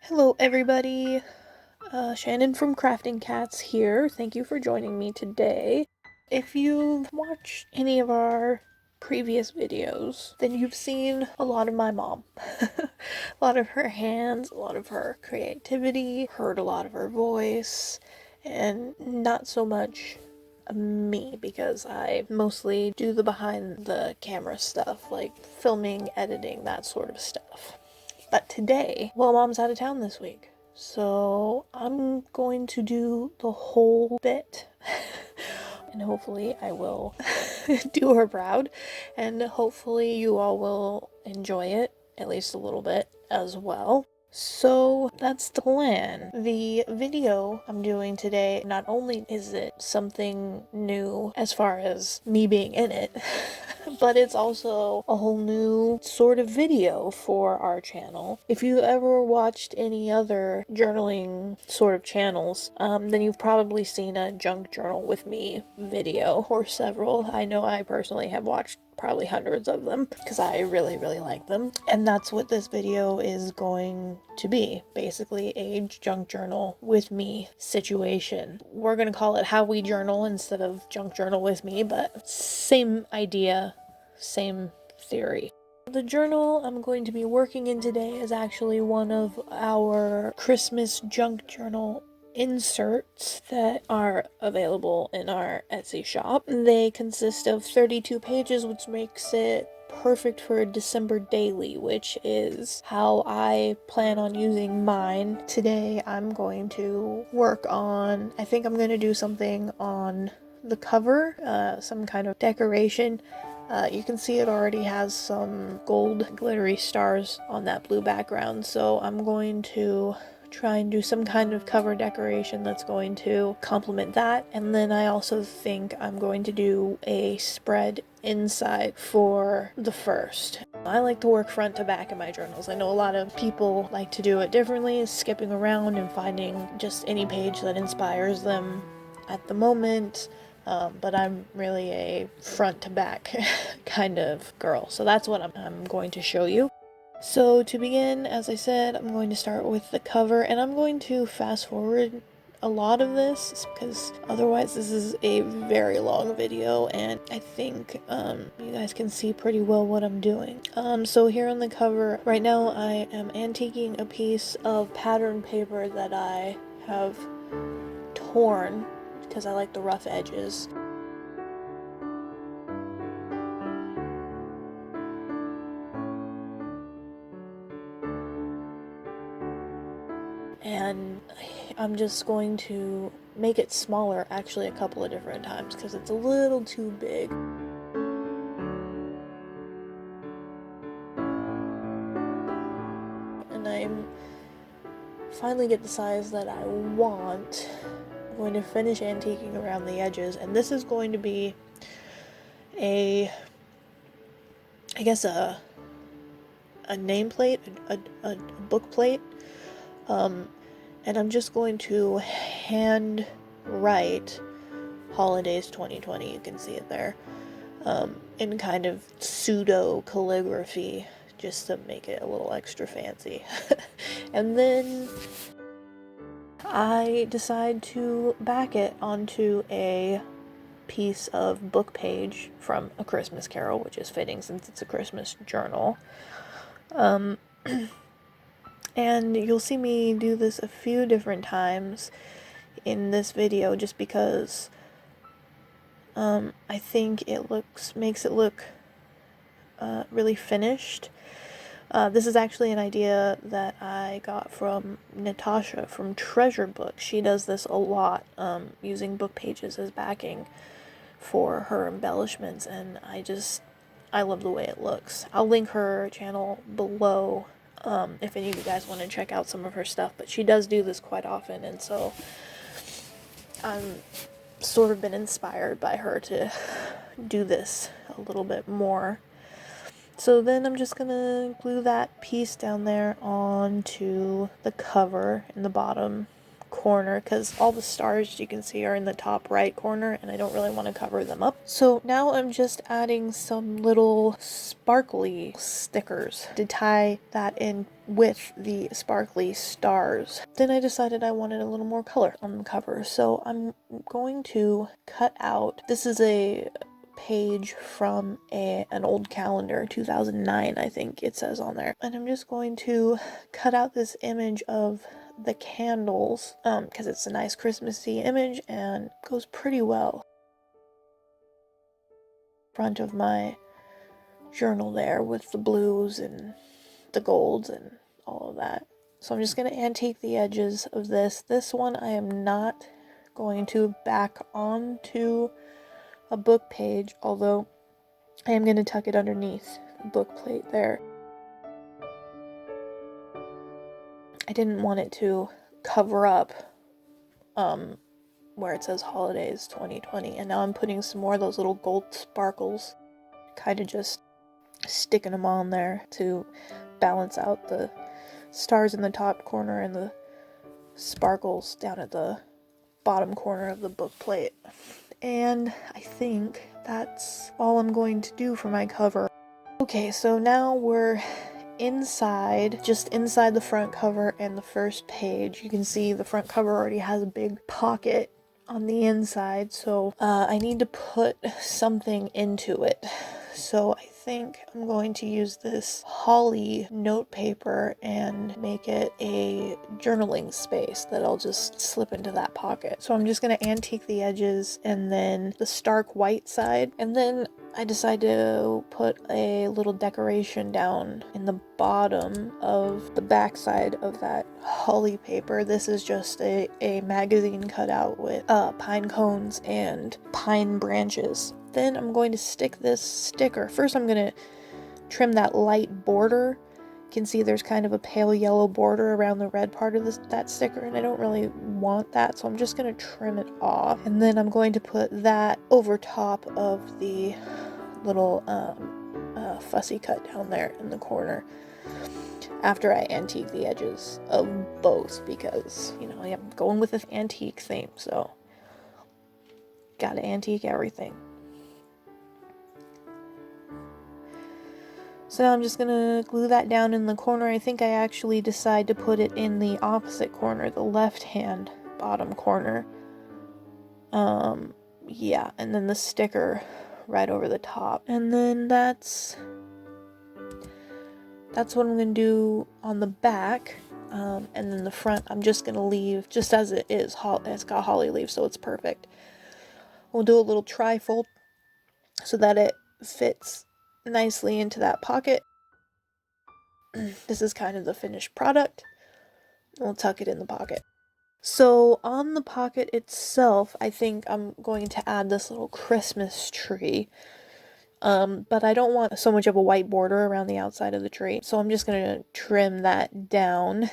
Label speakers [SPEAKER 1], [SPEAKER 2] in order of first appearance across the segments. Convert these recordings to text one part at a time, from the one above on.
[SPEAKER 1] Hello everybody, Shannon from Crafting Cats here. Thank you for joining me today. If you've watched any of our previous videos, then you've seen a lot of my mom. A lot of her hands, a lot of her creativity, heard a lot of her voice, and not so much me because I mostly do the behind the camera stuff, like filming, editing, that sort of stuff. But today, well, Mom's out of town this week, so I'm going to do the whole bit. And hopefully I will do her proud, and hopefully you all will enjoy it, at least a little bit, as well. So that's the plan. The video I'm doing today, not only is it something new as far as me being in it, but it's also a whole new sort of video for our channel. If you ever watched any other journaling sort of channels, then you've probably seen a junk journal with me video or several. I know I personally have watched probably hundreds of them because I really like them, and that's what this video is going to be. Basically a junk journal with me situation. We're gonna call it How We Journal instead of Junk Journal with Me, but same idea, same theory. The journal I'm going to be working in today is actually one of our Christmas junk journal inserts that are available in our Etsy shop. They consist of 32 pages, which makes it perfect for a December daily, which is how I plan on using mine. Today I'm going to work on, I think I'm going to do something on the cover, some kind of decoration. You can see it already has some gold glittery stars on that blue background, so I'm going to try and do some kind of cover decoration that's going to complement that. And then I also think I'm going to do a spread inside for the first. I like to work front to back in my journals. I know a lot of people like to do it differently, skipping around and finding just any page that inspires them at the moment. But I'm really a front to back kind of girl. So that's what I'm going to show you. So to begin, as I said, I'm going to start with the cover, and I'm going to fast forward a lot of this because otherwise this is a very long video, and I think you guys can see pretty well what I'm doing. So here on the cover, right now I am antiquing a piece of pattern paper that I have torn because I like the rough edges. And I'm just going to make it smaller actually a couple of different times because it's a little too big. And I'm finally get the size that I want. I'm going to finish antiquing around the edges, and this is going to be I guess a nameplate, a book plate. And I'm just going to hand write Holidays 2020, you can see it there, in kind of pseudo calligraphy just to make it a little extra fancy. And then I decide to back it onto a piece of book page from A Christmas Carol, which is fitting since it's a Christmas journal. And you'll see me do this a few different times in this video just because I think it makes it look really finished. This is actually an idea that I got from Natasha from Treasure Book. She does this a lot, using book pages as backing for her embellishments, and I love the way it looks. I'll link her channel below if any of you guys want to check out some of her stuff, but she does do this quite often, and so I'm sort of been inspired by her to do this a little bit more. So then I'm just gonna glue that piece down there onto the cover in the bottom corner because all the stars you can see are in the top right corner and I don't really want to cover them up. So now I'm just adding some little sparkly stickers to tie that in with the sparkly stars. Then I decided I wanted a little more color on the cover, so I'm going to cut out, this is a page from an old calendar, 2009 I think it says on there, and I'm just going to cut out this image of the candles because it's a nice Christmassy image and goes pretty well front of my journal there with the blues and the golds and all of that. So I'm just going to antique the edges of this. This one I am not going to back onto a book page, although I am going to tuck it underneath the book plate there. I didn't want it to cover up where it says holidays 2020, and now I'm putting some more of those little gold sparkles, kind of just sticking them on there to balance out the stars in the top corner and the sparkles down at the bottom corner of the book plate. And I think that's all I'm going to do for my cover. Okay, so now we're inside, just inside the front cover and the first page. You can see the front cover already has a big pocket on the inside, so I need to put something into it. So I think I'm going to use this holly note paper and make it a journaling space that I'll just slip into that pocket. So I'm just going to antique the edges and then the stark white side, and then I decided to put a little decoration down in the bottom of the back side of that holly paper. This is just a magazine cutout with pine cones and pine branches. Then I'm going to stick this sticker. First I'm going to trim that light border. You can see there's kind of a pale yellow border around the red part of that sticker, and I don't really want that, so I'm just going to trim it off. And then I'm going to put that over top of the little fussy cut down there in the corner after I antique the edges of both, because, you know, I'm going with this antique theme, so gotta antique everything. So now I'm just gonna glue that down in the corner. I think I actually decide to put it in the opposite corner, the left hand bottom corner. Yeah, and then the sticker right over the top. And then that's what I'm gonna do on the back. And then the front I'm just gonna leave just as it is. It's got holly leaves, so it's perfect. We'll do a little trifold so that it fits nicely into that pocket. This is kind of the finished product. We'll tuck it in the pocket. So on the pocket itself, I think I'm going to add this little Christmas tree. But I don't want so much of a white border around the outside of the tree, so I'm just going to trim that down.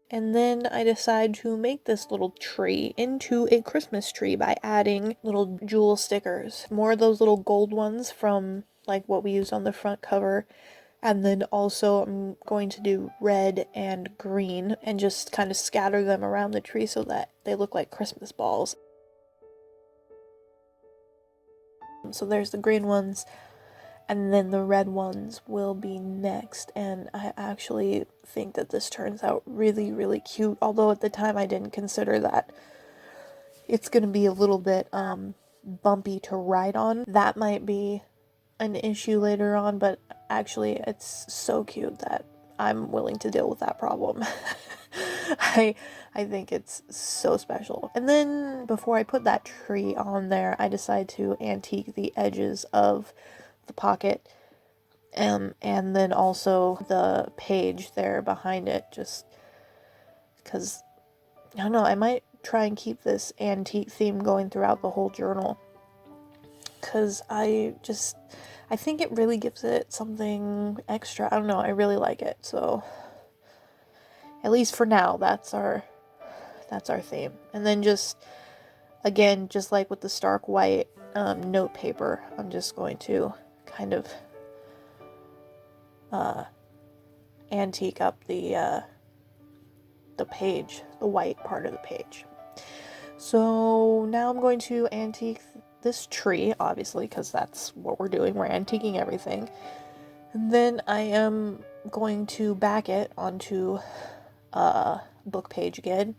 [SPEAKER 1] And then I decide to make this little tree into a Christmas tree by adding little jewel stickers. More of those little gold ones from like what we used on the front cover. And then also I'm going to do red and green and just kind of scatter them around the tree so that they look like Christmas balls. So there's the green ones, and then the red ones will be next. And I actually think that this turns out really, really cute, although at the time I didn't consider that it's going to be a little bit bumpy to ride on. That might be an issue later on, but actually it's so cute that I'm willing to deal with that problem. I think it's so special. And then before I put that tree on there, I decide to antique the edges of the pocket, and then also the page there behind it, just because, I don't know, I might try and keep this antique theme going throughout the whole journal, because I think it really gives it something extra. I don't know, I really like it. So at least for now, that's our theme. And then just, again, just like with the stark white note paper, I'm just going to kind of antique up the the page, the white part of the page. So now I'm going to antique this tree, obviously, because that's what we're doing. We're antiquing everything. And then I am going to back it onto a book page again.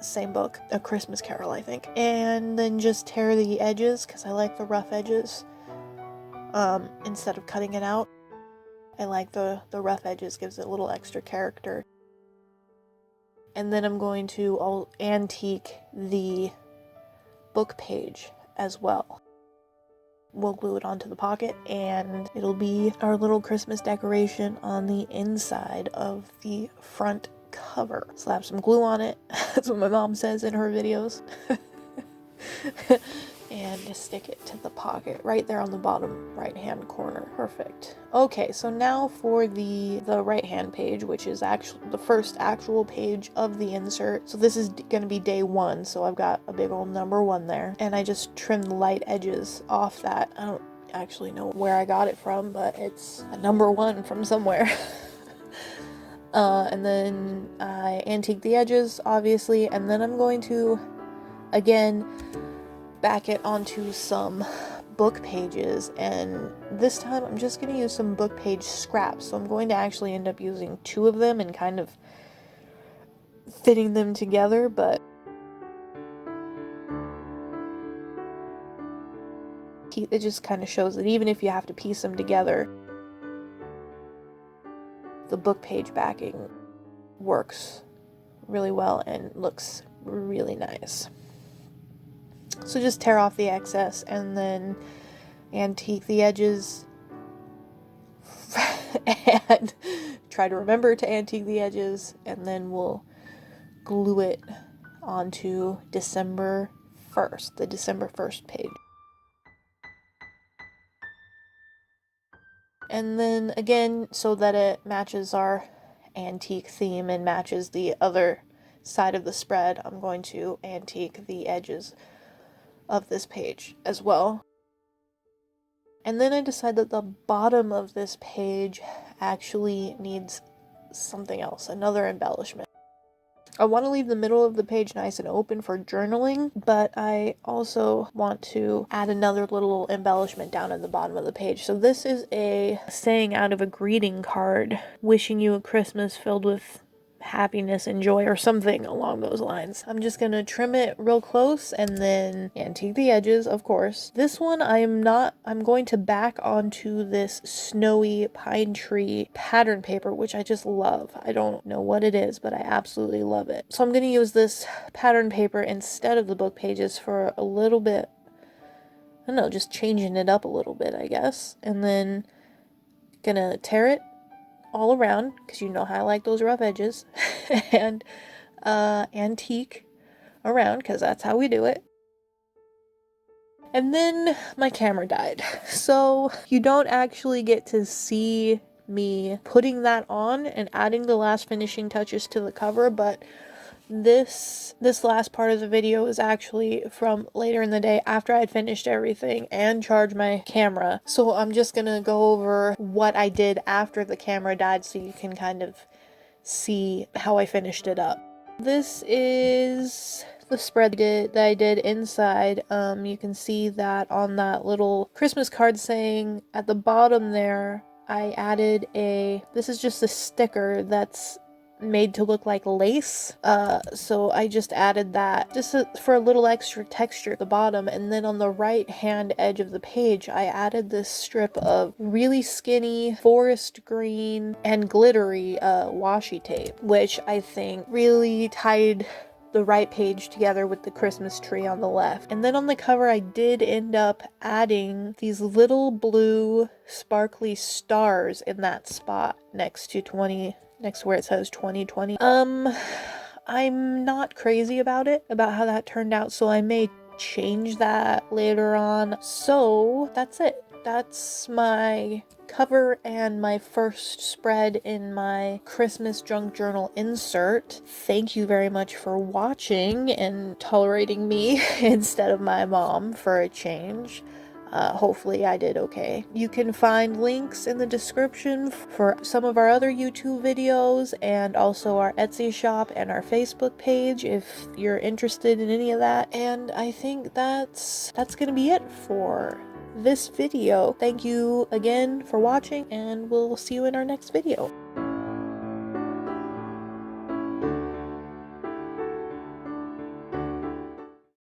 [SPEAKER 1] Same book, A Christmas Carol, I think. And then just tear the edges, because I like the rough edges. Instead of cutting it out, I like the rough edges, gives it a little extra character. And then I'm going to antique the book page as well. We'll glue it onto the pocket, and it'll be our little Christmas decoration on the inside of the front cover. Slap some glue on it. That's what my mom says in her videos. And just stick it to the pocket right there on the bottom right hand corner. Perfect. Okay, so now for the right hand page, which is actually the first actual page of the insert. So this is going to be day 1, so I've got a big old number 1 there, and I just trimmed the light edges off that. I don't actually know where I got it from, but it's a number 1 from somewhere. And then I antique the edges, obviously, and then I'm going to again back it onto some book pages, and this time I'm just going to use some book page scraps. So I'm going to actually end up using 2 of them and kind of fitting them together, but it just kind of shows that even if you have to piece them together, the book page backing works really well and looks really nice. So just tear off the excess and then antique the edges and try to remember to antique the edges, and then we'll glue it onto December 1st, the December 1st page. And then again, so that it matches our antique theme and matches the other side of the spread, I'm going to antique the edges of this page as well. And then I decided that the bottom of this page actually needs something else, another embellishment. I want to leave the middle of the page nice and open for journaling, but I also want to add another little embellishment down at the bottom of the page. So this is a saying out of a greeting card, wishing you a Christmas filled with happiness and joy, or something along those lines. I'm just gonna trim it real close and then antique the edges, of course. This one I'm going to back onto this snowy pine tree pattern paper, which I just love. I don't know what it is, but I absolutely love it. So I'm gonna use this pattern paper instead of the book pages for a little bit. I don't know, just changing it up a little bit, I guess. And then gonna tear it all around, because you know how I like those rough edges, and antique around, because that's how we do it. And then my camera died, so you don't actually get to see me putting that on and adding the last finishing touches to the cover, but this last part of the video is actually from later in the day after I had finished everything and charged my camera. So I'm just gonna go over what I did after the camera died so you can kind of see how I finished it up. This is the spread that I did inside. You can see that on that little Christmas card saying at the bottom there, I added this is just a sticker that's made to look like lace, so I just added that just for a little extra texture at the bottom. And then on the right hand edge of the page I added this strip of really skinny forest green and glittery washi tape, which I think really tied the right page together with the Christmas tree on the left. And then on the cover I did end up adding these little blue sparkly stars in that spot next to where it says 2020. I'm not crazy about how that turned out, so I may change that later on. So that's it. That's my cover and my first spread in my Christmas junk journal insert. Thank you very much for watching and tolerating me instead of my mom for a change. Hopefully I did okay. You can find links in the description for some of our other YouTube videos and also our Etsy shop and our Facebook page if you're interested in any of that. And I think that's gonna be it for this video. Thank you again for watching, and we'll see you in our next video.